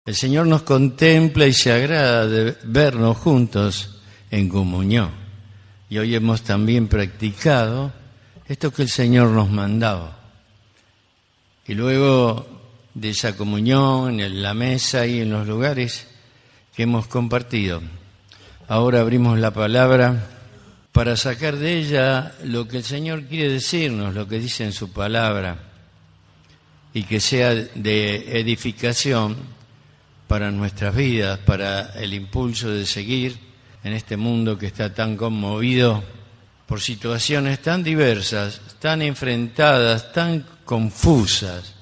El Señor nos contempla y se agrada de vernos juntos en comunión. Y hoy hemos también practicado esto que el Señor nos mandaba. Y luego de esa comunión en la mesa y en los lugares que hemos compartido, ahora abrimos la palabra para sacar de ella lo que el Señor quiere decirnos, lo que dice en su palabra, y que sea de edificación para nuestras vidas, para el impulso de seguir en este mundo que está tan conmovido por situaciones tan diversas, tan enfrentadas, tan confusas,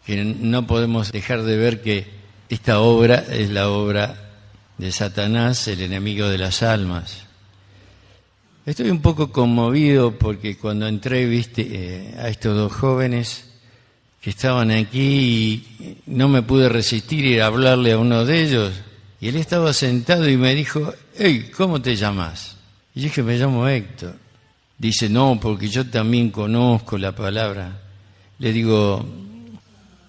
que no podemos dejar de ver que esta obra es la obra de Satanás, el enemigo de las almas. Estoy un poco conmovido porque cuando entré, a estos dos jóvenes que estaban aquí y no me pude resistir ir a hablarle a uno de ellos. Y él estaba sentado y me dijo, hey, ¿cómo te llamas? Y yo dije, me llamo Héctor. Dice, no, porque yo también conozco la palabra. Le digo,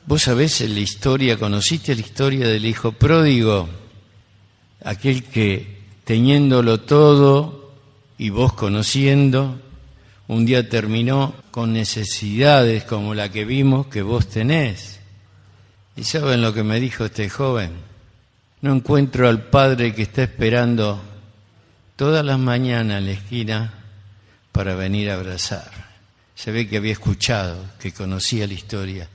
¿vos sabés la historia, conociste la historia del hijo pródigo? Aquel que teniéndolo todo y vos conociendo, un día terminó con necesidades como la que vimos que vos tenés. ¿Y saben lo que me dijo este joven? No encuentro al padre que está esperando todas las mañanas en la esquina para venir a abrazar. Se ve que había escuchado, que conocía la historia.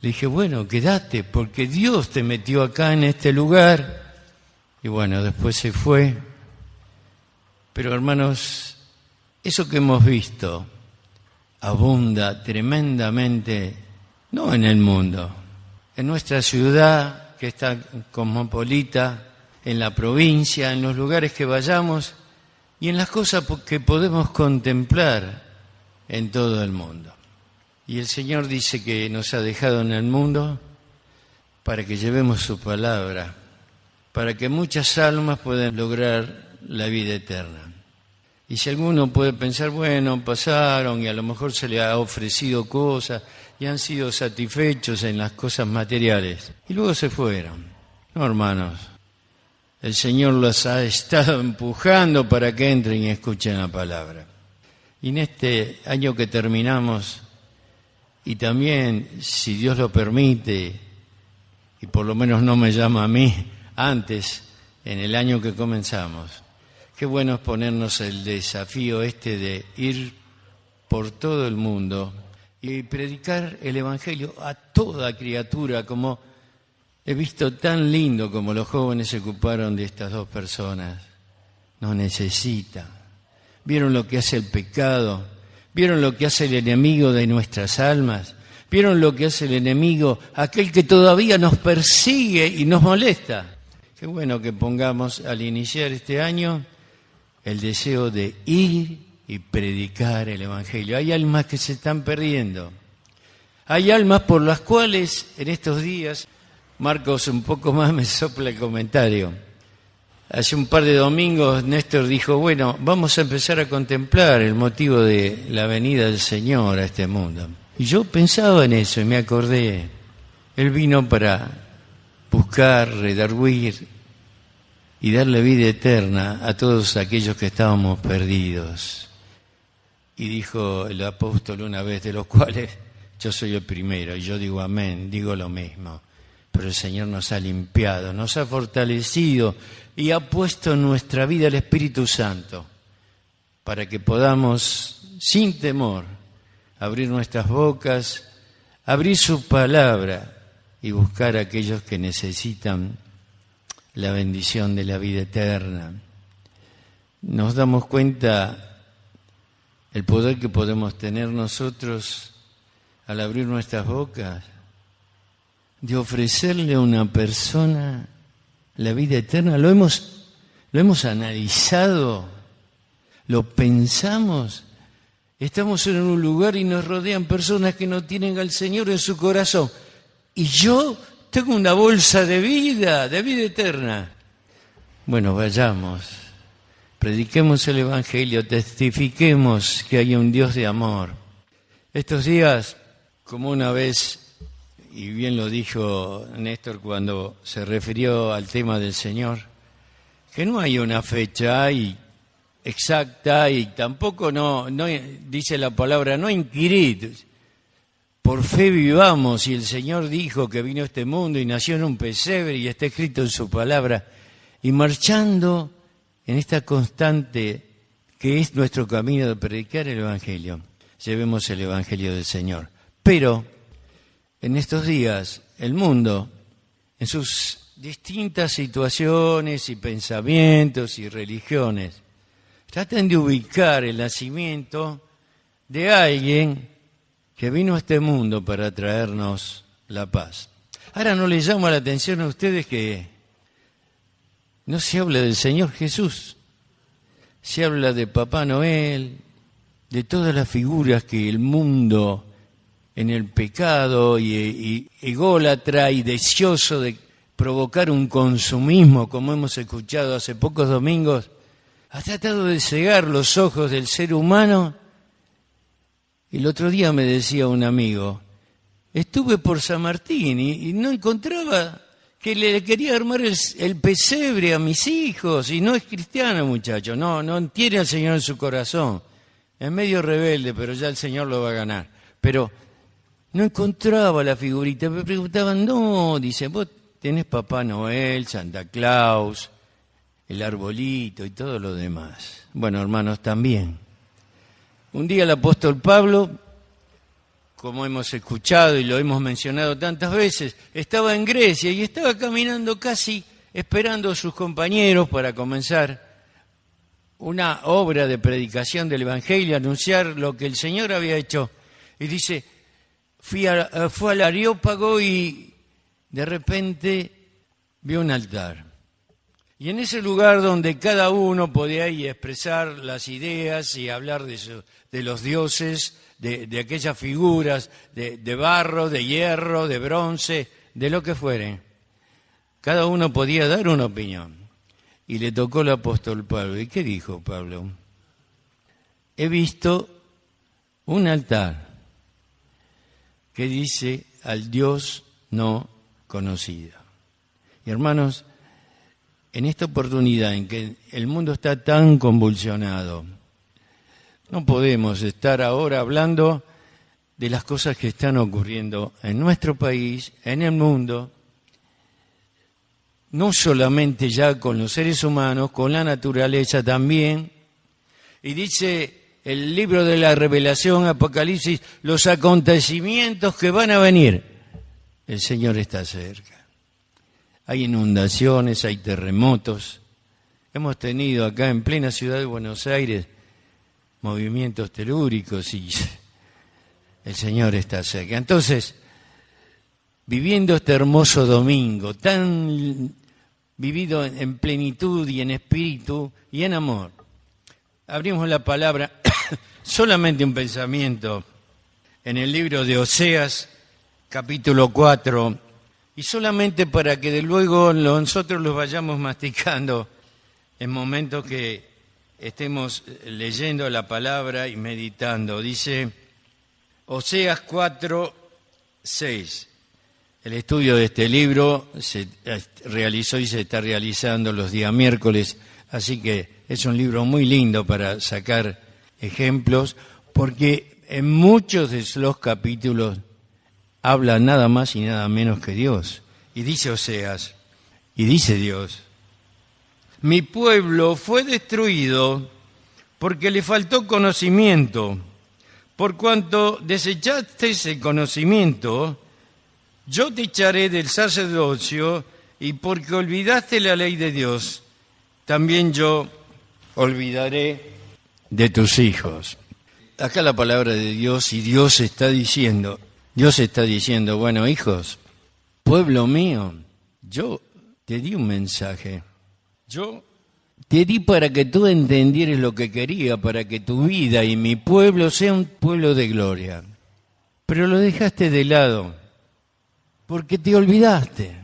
Le dije, bueno, quédate, porque Dios te metió acá en este lugar. Y bueno, después se fue. Pero hermanos, eso que hemos visto abunda tremendamente, no en el mundo, en nuestra ciudad que está cosmopolita, en la provincia, en los lugares que vayamos y en las cosas que podemos contemplar en todo el mundo. Y el Señor dice que nos ha dejado en el mundo para que llevemos su palabra, para que muchas almas puedan lograr la vida eterna. Y si alguno puede pensar, bueno, pasaron y a lo mejor se le ha ofrecido cosas y han sido satisfechos en las cosas materiales y luego se fueron. No, hermanos, el Señor los ha estado empujando para que entren y escuchen la palabra. Y en este año que terminamos, y también, si Dios lo permite, y por lo menos no me llama a mí, antes, en el año que comenzamos, qué bueno es ponernos el desafío de ir por todo el mundo y predicar el Evangelio a toda criatura, como he visto tan lindo como los jóvenes se ocuparon de estas dos personas. Nos necesitan. ¿Vieron lo que hace el pecado? ¿Vieron lo que hace el enemigo de nuestras almas? ¿Vieron lo que hace el enemigo, aquel que todavía nos persigue y nos molesta? Qué bueno que pongamos al iniciar este año el deseo de ir y predicar el Evangelio. Hay almas que se están perdiendo. Hay almas por las cuales en estos días, Marcos un poco más me sopla el comentario. Hace un par de domingos Néstor dijo, bueno, vamos a empezar a contemplar el motivo de la venida del Señor a este mundo. Y yo pensaba en eso y me acordé. Él vino para buscar, redarguir y darle vida eterna a todos aquellos que estábamos perdidos. Y dijo el apóstol una vez, de los cuales yo soy el primero, y yo digo amén, digo lo mismo. Pero el Señor nos ha limpiado, nos ha fortalecido y ha puesto en nuestra vida el Espíritu Santo para que podamos, sin temor, abrir nuestras bocas, abrir su palabra y buscar a aquellos que necesitan la bendición de la vida eterna. Nos damos cuenta el poder que podemos tener nosotros al abrir nuestras bocas, de ofrecerle a una persona la vida eterna. Lo hemos analizado, lo pensamos. Estamos en un lugar y nos rodean personas que no tienen al Señor en su corazón. Y yo tengo una bolsa de vida eterna. Bueno, vayamos, prediquemos el Evangelio, testifiquemos que hay un Dios de amor. Estos días, como una vez y bien lo dijo Néstor cuando se refirió al tema del Señor, que no hay una fecha exacta y tampoco no dice la palabra, no inquirid, por fe vivamos, y el Señor dijo que vino a este mundo y nació en un pesebre y está escrito en su palabra, y marchando en esta constante que es nuestro camino de predicar el Evangelio, llevemos el Evangelio del Señor. Pero en estos días el mundo, en sus distintas situaciones y pensamientos y religiones, tratan de ubicar el nacimiento de alguien que vino a este mundo para traernos la paz. Ahora, ¿no les llama la atención a ustedes que no se habla del Señor Jesús? Se habla de Papá Noel, de todas las figuras que el mundo en el pecado y ególatra y deseoso de provocar un consumismo, como hemos escuchado hace pocos domingos, ha tratado de cegar los ojos del ser humano. Y el otro día me decía un amigo, estuve por San Martín y no encontraba, que le quería armar el pesebre a mis hijos, y no es cristiano, muchacho, no tiene al Señor en su corazón. Es medio rebelde, pero ya el Señor lo va a ganar. Pero no encontraba la figurita, me preguntaban, no, dice, vos tenés Papá Noel, Santa Claus, el arbolito y todo lo demás. Bueno, hermanos, también. Un día el apóstol Pablo, como hemos escuchado y lo hemos mencionado tantas veces, estaba en Grecia y estaba caminando casi esperando a sus compañeros para comenzar una obra de predicación del Evangelio, anunciar lo que el Señor había hecho. Y dice, fue al Areópago y de repente vio un altar. Y en ese lugar donde cada uno podía ir a expresar las ideas y hablar de los dioses, de aquellas figuras de barro, de hierro, de bronce, de lo que fuere, cada uno podía dar una opinión. Y le tocó el apóstol Pablo. ¿Y qué dijo Pablo? He visto un altar que dice al Dios no conocido. Y hermanos, en esta oportunidad en que el mundo está tan convulsionado, no podemos estar ahora hablando de las cosas que están ocurriendo en nuestro país, en el mundo, no solamente ya con los seres humanos, con la naturaleza también. Y dice el libro de la Revelación, Apocalipsis, los acontecimientos que van a venir. El Señor está cerca. Hay inundaciones, hay terremotos. Hemos tenido acá en plena ciudad de Buenos Aires movimientos telúricos y el Señor está cerca. Entonces, viviendo este hermoso domingo, tan vivido en plenitud y en espíritu y en amor, abrimos la palabra, solamente un pensamiento, en el libro de Oseas, capítulo 4, y solamente para que de luego nosotros los vayamos masticando en momentos que estemos leyendo la palabra y meditando. Dice Oseas 4, 6. El estudio de este libro se realizó y se está realizando los días miércoles, así que es un libro muy lindo para sacar ejemplos, porque en muchos de los capítulos habla nada más y nada menos que Dios. Y dice Oseas, y dice Dios, mi pueblo fue destruido porque le faltó conocimiento. Por cuanto desechaste ese conocimiento, yo te echaré del sacerdocio, y porque olvidaste la ley de Dios, también yo olvidaré de tus hijos. Acá la palabra de Dios, y Dios está diciendo, bueno, hijos, pueblo mío, yo te di un mensaje. Yo te di para que tú entendieras lo que quería, para que tu vida y mi pueblo sea un pueblo de gloria. Pero lo dejaste de lado, porque te olvidaste.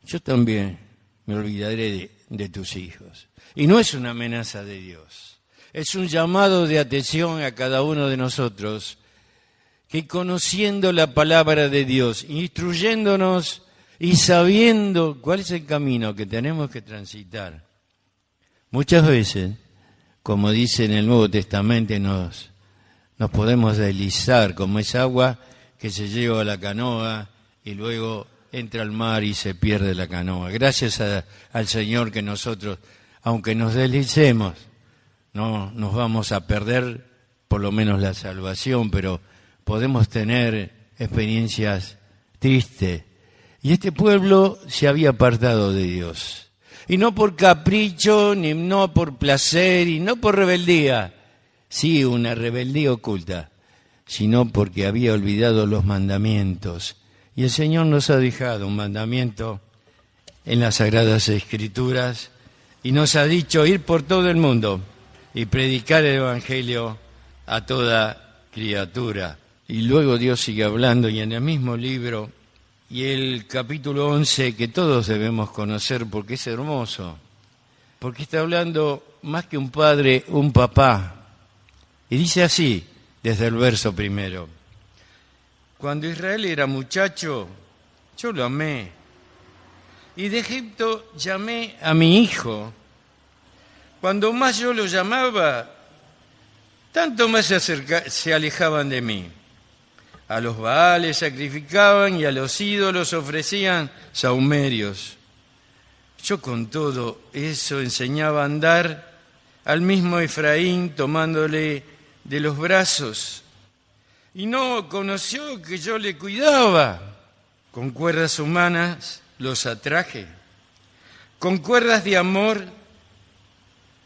Yo también me olvidaré de tus hijos. Y no es una amenaza de Dios, es un llamado de atención a cada uno de nosotros, que conociendo la palabra de Dios, instruyéndonos y sabiendo cuál es el camino que tenemos que transitar, muchas veces, como dice en el Nuevo Testamento, nos podemos deslizar como esa agua que se lleva a la canoa y luego entra al mar y se pierde la canoa. Gracias al Señor que nosotros, aunque nos deslicemos, no nos vamos a perder por lo menos la salvación, pero podemos tener experiencias tristes. Y este pueblo se había apartado de Dios. Y no por capricho, ni no por placer, y no por rebeldía. Sí, una rebeldía oculta, sino porque había olvidado los mandamientos. Y el Señor nos ha dejado un mandamiento en las Sagradas Escrituras y nos ha dicho ir por todo el mundo y predicar el Evangelio a toda criatura. Y luego Dios sigue hablando y en el mismo libro, y el capítulo 11 que todos debemos conocer porque es hermoso, porque está hablando más que un padre, un papá. Y dice así, desde el verso primero: cuando Israel era muchacho, yo lo amé, y de Egipto llamé a mi hijo. Cuando más yo lo llamaba, tanto más se alejaban de mí. A los Baales sacrificaban y a los ídolos ofrecían sahumerios. Yo con todo eso enseñaba a andar al mismo Efraín tomándole de los brazos. Y no conoció que yo le cuidaba. Con cuerdas humanas los atraje, con cuerdas de amor,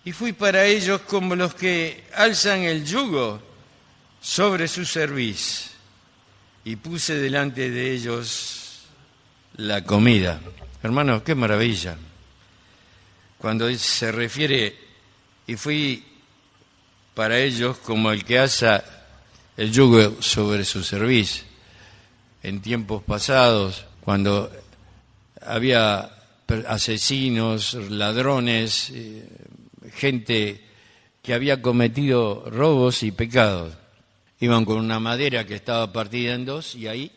y fui para ellos como los que alzan el yugo sobre su cerviz. Y puse delante de ellos la comida. Hermanos, qué maravilla. Cuando se refiere, y fui para ellos como el que alza el yugo sobre su cerviz. En tiempos pasados, cuando había asesinos, ladrones, gente que había cometido robos y pecados, iban con una madera que estaba partida en dos y ahí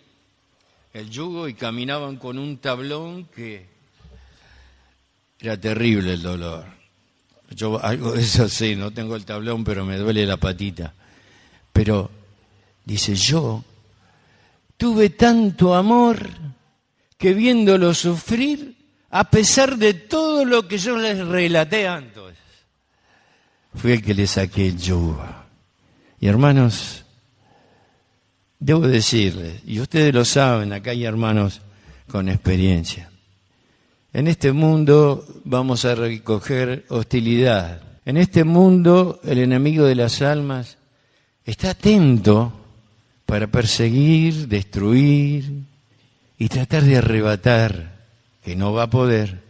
el yugo, y caminaban con un tablón que era terrible el dolor. Yo algo de eso sé, no tengo el tablón, pero me duele la patita. Pero dice, yo tuve tanto amor que viéndolo sufrir, a pesar de todo lo que yo les relaté antes, fui el que le saqué el yugo. Y hermanos, debo decirles, y ustedes lo saben, acá hay hermanos con experiencia. En este mundo vamos a recoger hostilidad. En este mundo el enemigo de las almas está atento para perseguir, destruir y tratar de arrebatar, que no va a poder,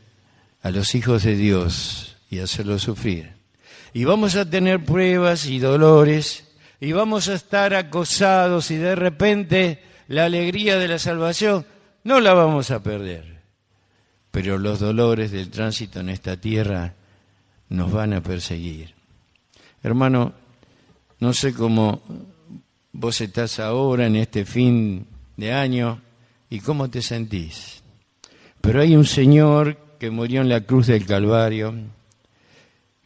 a los hijos de Dios y hacerlos sufrir. Y vamos a tener pruebas y dolores, y vamos a estar acosados, y de repente la alegría de la salvación no la vamos a perder. Pero los dolores del tránsito en esta tierra nos van a perseguir. Hermano, no sé cómo vos estás ahora en este fin de año y cómo te sentís. Pero hay un Señor que murió en la cruz del Calvario,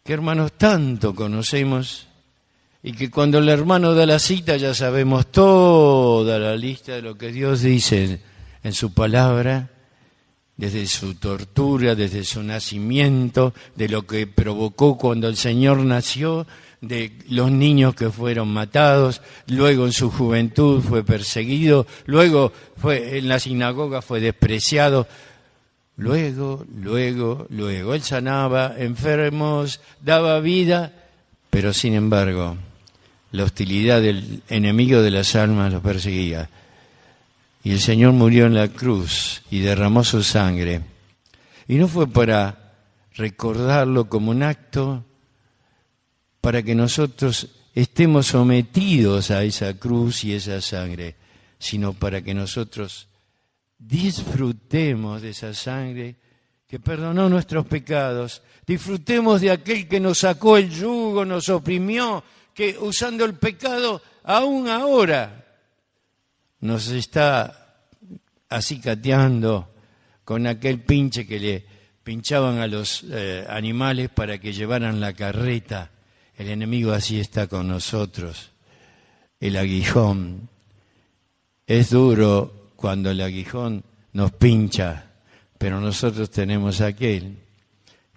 que hermanos tanto conocemos, y que cuando el hermano da la cita ya sabemos toda la lista de lo que Dios dice en su palabra, desde su tortura, desde su nacimiento, de lo que provocó cuando el Señor nació, de los niños que fueron matados, luego en su juventud fue perseguido, luego en la sinagoga fue despreciado, luego, Él sanaba enfermos, daba vida, pero sin embargo, la hostilidad del enemigo de las almas los perseguía. Y el Señor murió en la cruz y derramó su sangre. Y no fue para recordarlo como un acto para que nosotros estemos sometidos a esa cruz y esa sangre, sino para que nosotros disfrutemos de esa sangre que perdonó nuestros pecados, disfrutemos de aquel que nos sacó el yugo, nos oprimió, que usando el pecado aún ahora nos está acicateando con aquel pinche que le pinchaban a los animales para que llevaran la carreta. El enemigo así está con nosotros. El aguijón. Es duro cuando el aguijón nos pincha, pero nosotros tenemos aquel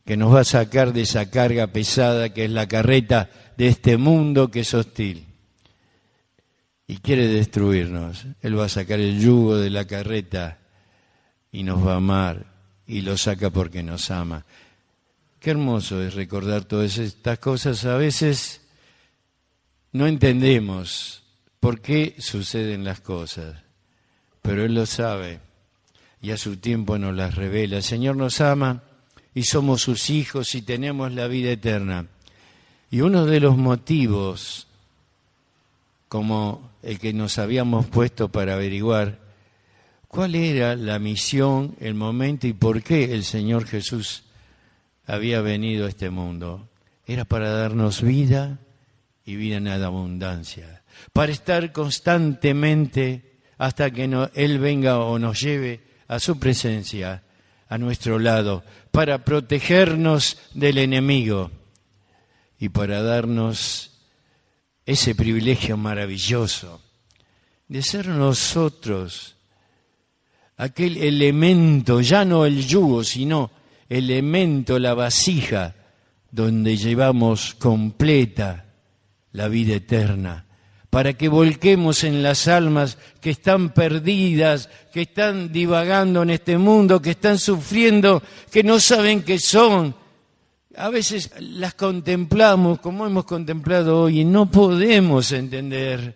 que nos va a sacar de esa carga pesada que es la carreta de este mundo que es hostil y quiere destruirnos. Él va a sacar el yugo de la carreta y nos va a amar y lo saca porque nos ama. Qué hermoso es recordar todas estas cosas. A veces no entendemos por qué suceden las cosas, pero Él lo sabe y a su tiempo nos las revela. El Señor nos ama y somos sus hijos y tenemos la vida eterna. Y uno de los motivos, como el que nos habíamos puesto para averiguar cuál era la misión, el momento y por qué el Señor Jesús había venido a este mundo, era para darnos vida y vida en abundancia, para estar constantemente hasta que Él venga o nos lleve a su presencia, a nuestro lado, para protegernos del enemigo y para darnos ese privilegio maravilloso de ser nosotros aquel elemento, ya no el yugo, sino elemento, la vasija, donde llevamos completa la vida eterna, para que volquemos en las almas que están perdidas, que están divagando en este mundo, que están sufriendo, que no saben qué son. A veces las contemplamos, como hemos contemplado hoy, y no podemos entender.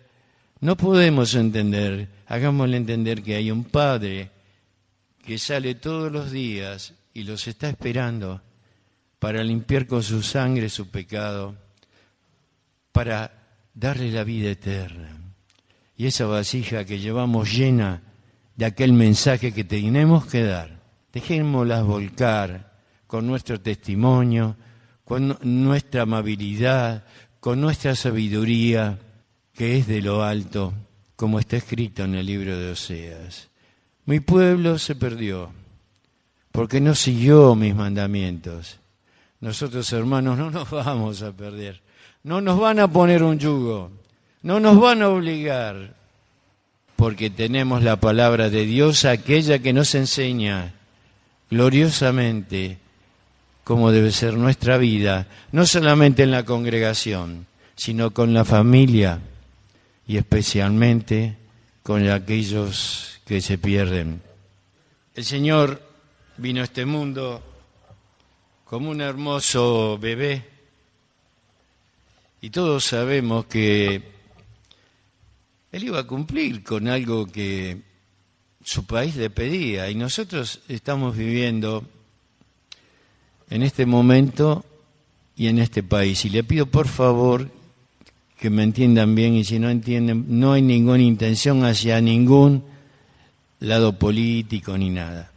Hagámosle entender que hay un Padre que sale todos los días y los está esperando para limpiar con su sangre su pecado, para darle la vida eterna. Y esa vasija que llevamos llena de aquel mensaje que tenemos que dar, dejémoslas volcar con nuestro testimonio, con nuestra amabilidad, con nuestra sabiduría, que es de lo alto, como está escrito en el libro de Oseas. Mi pueblo se perdió, porque no siguió mis mandamientos. Nosotros, hermanos, no nos vamos a perder. No nos van a poner un yugo, no nos van a obligar, porque tenemos la palabra de Dios, aquella que nos enseña gloriosamente cómo debe ser nuestra vida, no solamente en la congregación, sino con la familia y especialmente con aquellos que se pierden. El Señor vino a este mundo como un hermoso bebé, y todos sabemos que Él iba a cumplir con algo que su país le pedía, y nosotros estamos viviendo en este momento y en este país. Y le pido por favor que me entiendan bien, y si no entienden, no hay ninguna intención hacia ningún lado político ni nada.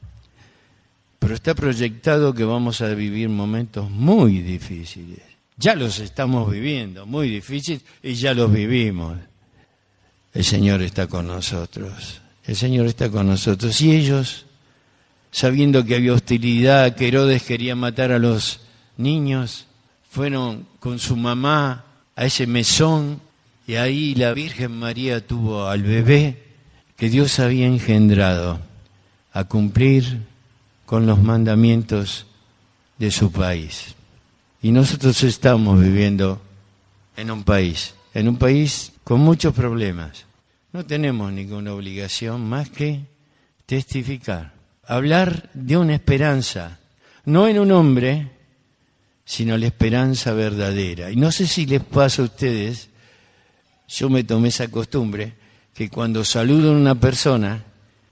Pero está proyectado que vamos a vivir momentos muy difíciles. Ya los estamos viviendo, muy difíciles, y ya los vivimos. El Señor está con nosotros. El Señor está con nosotros. Y ellos, sabiendo que había hostilidad, que Herodes quería matar a los niños, fueron con su mamá a ese mesón, y ahí la Virgen María tuvo al bebé que Dios había engendrado a cumplir con los mandamientos de su país. Y nosotros estamos viviendo en un país con muchos problemas. No tenemos ninguna obligación más que testificar, hablar de una esperanza, no en un hombre, sino la esperanza verdadera. Y no sé si les pasa a ustedes, yo me tomé esa costumbre, que cuando saludo a una persona,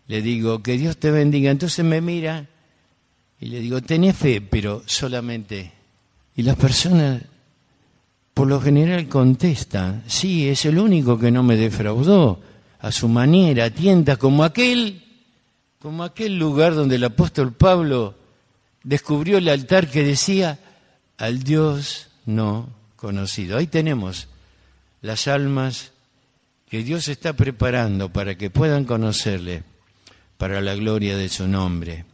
le digo, que Dios te bendiga. Entonces me mira y le digo, tenés fe, pero solamente. Y las personas, por lo general, contestan, sí, es el único que no me defraudó, a su manera, tienta, como aquel lugar donde el apóstol Pablo descubrió el altar que decía, al Dios no conocido. Ahí tenemos las almas que Dios está preparando para que puedan conocerle, para la gloria de su nombre.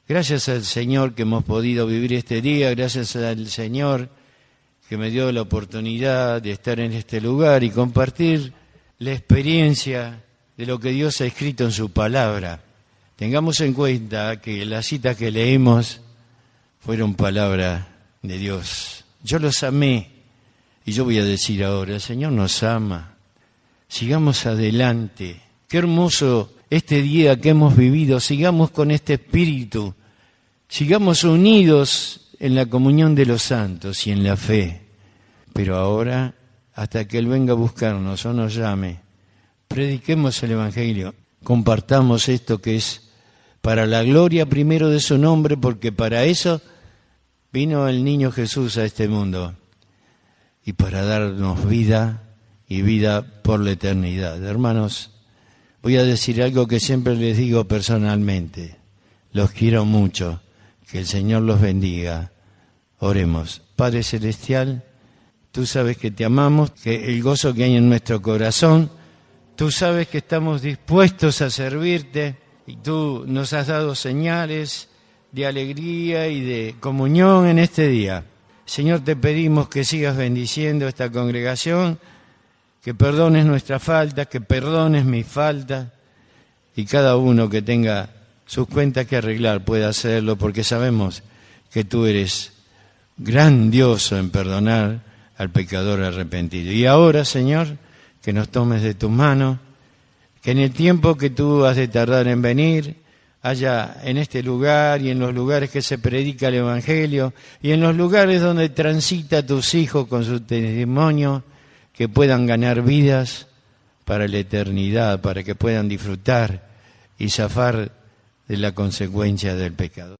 Gracias al Señor que hemos podido vivir este día, gracias al Señor que me dio la oportunidad de estar en este lugar y compartir la experiencia de lo que Dios ha escrito en su palabra. Tengamos en cuenta que las citas que leímos fueron palabra de Dios. Yo los amé y yo voy a decir ahora, el Señor nos ama. Sigamos adelante. Qué hermoso este día que hemos vivido. Sigamos con este espíritu. Sigamos unidos en la comunión de los santos y en la fe. Pero ahora, hasta que Él venga a buscarnos o nos llame, prediquemos el Evangelio. Compartamos esto que es para la gloria primero de su nombre, porque para eso vino el niño Jesús a este mundo y para darnos vida y vida por la eternidad. Hermanos, voy a decir algo que siempre les digo personalmente. Los quiero mucho. Que el Señor los bendiga. Oremos. Padre Celestial, tú sabes que te amamos, que el gozo que hay en nuestro corazón, tú sabes que estamos dispuestos a servirte y tú nos has dado señales de alegría y de comunión en este día. Señor, te pedimos que sigas bendiciendo esta congregación, que perdones nuestras faltas, que perdones mis faltas, y cada uno que tenga sus cuentas que arreglar pueda hacerlo, porque sabemos que tú eres grandioso en perdonar al pecador arrepentido. Y ahora, Señor, que nos tomes de tus manos, que en el tiempo que tú has de tardar en venir, haya en este lugar y en los lugares que se predica el Evangelio y en los lugares donde transita tus hijos con su testimonio, que puedan ganar vidas para la eternidad, para que puedan disfrutar y zafar de la consecuencia del pecado.